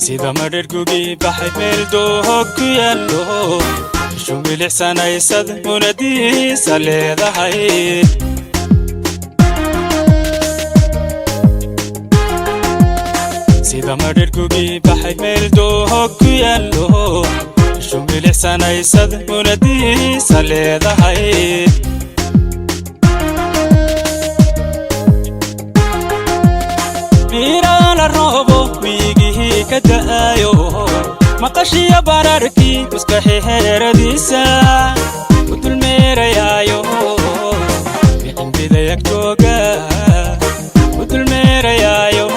sida marirkugi baxay meel doog ku yaalo ishu milicsanaysad munadiisa leedahay sida marirkugi baxay meel doog ku yaalo ishu milicsanaysad munadiisa leedahay la robo wiigi kadaayo maqashiya bararki maskaxi heeradiisa udul meerayayo bidaya jooga udul meerayayo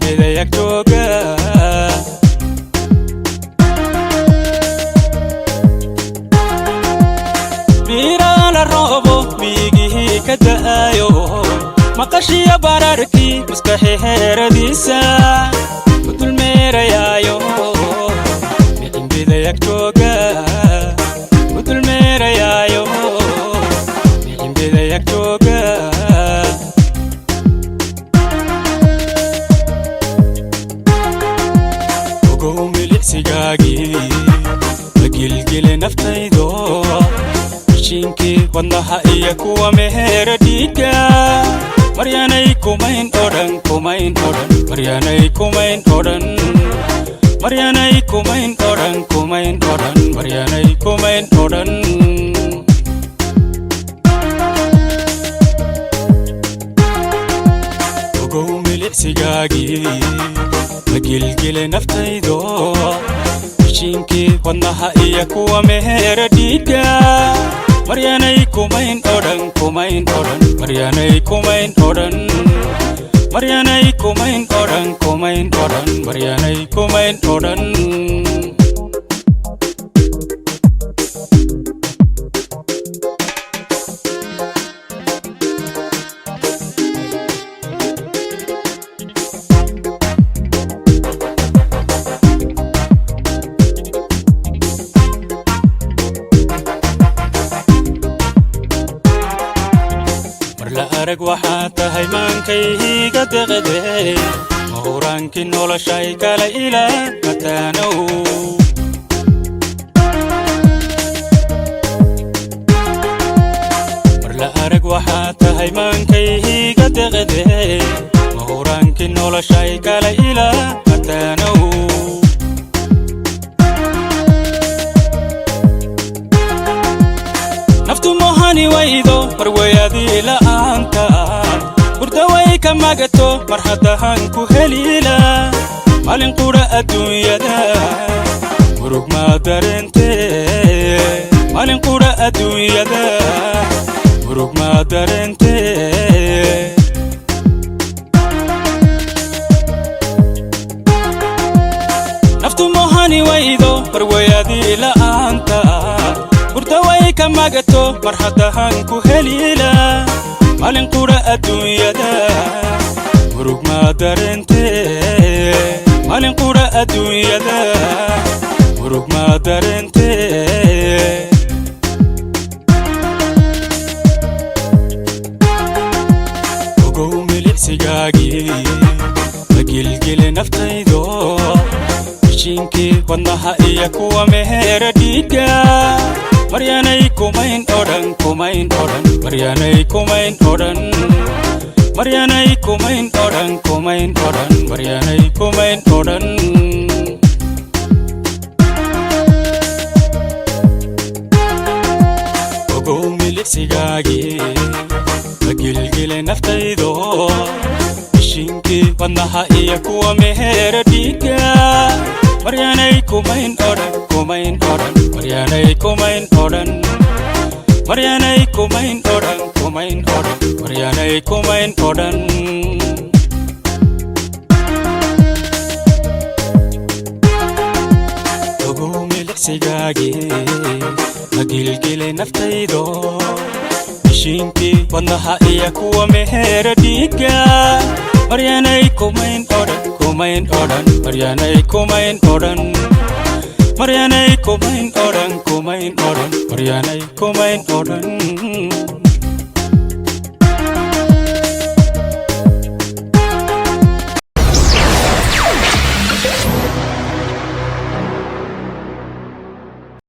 bidaya jooga la robo wiigi kadaayo maqashiya bararki maskaxi heeradiisa udul meerayayo bidaya jooga udul meerayayo bidaya jooga ugu milicsigaagi magilgile naftaydo shinki wadnaha iyo kuwa meher dhiiga maryanay kumayn odhan maryanay kumayn odhan maryanay kumayn odhan maryanay kumayn odhan ugu milicsigaagi magilgile naftaydo shinki wadnaha iyo kuwa meher dhiiga maryanay kumayn odhan maryanay kumayn odhan maryanay kumayn odhan maryanay kumayn odhan arag waxaa tahay maankayga deqde mawraanki noloshay kala ilaa mataanow marla arag waxaa tahay maankayga deqde mawraanki noloshay kala ilaa mataanow naftu mohani waydo marwayadii la'aanta hurdaway ka magato mar haddahan ku helila maalin qura adduunyada murug ma dareente maalin qura adduunyada murug ma dareente naftu mohani waydo marwayadii la'aanta hurdaway ka magato mar haddahan ku helila maalin qura adduunyada murug ma dareente maalin qura adduunyada murug ma dareente ugu milicsigaagi magilgile naftaydo shinki wadnaha iyo kuwa meher dhiiga maryanay kumayn odhan maryanay kumayn odhan maryanay kumayn odhan maryanay kumayn odhan ugu milicsigaagi magilgile naftaydo shinki wadnaha iyo kuwa meher dhiiga maryanay kumayn odhan maryanay kumayn odhan maryanay kumayn odhan maryanay kumayn odhan ugu milicsigaagi magilgile naftaydo shinki wadnaha iyo kuwa meher dhiiga maryanay kumayn odhan maryanay kumayn odhan maryanay kumayn odhan maryanay kumayn odhan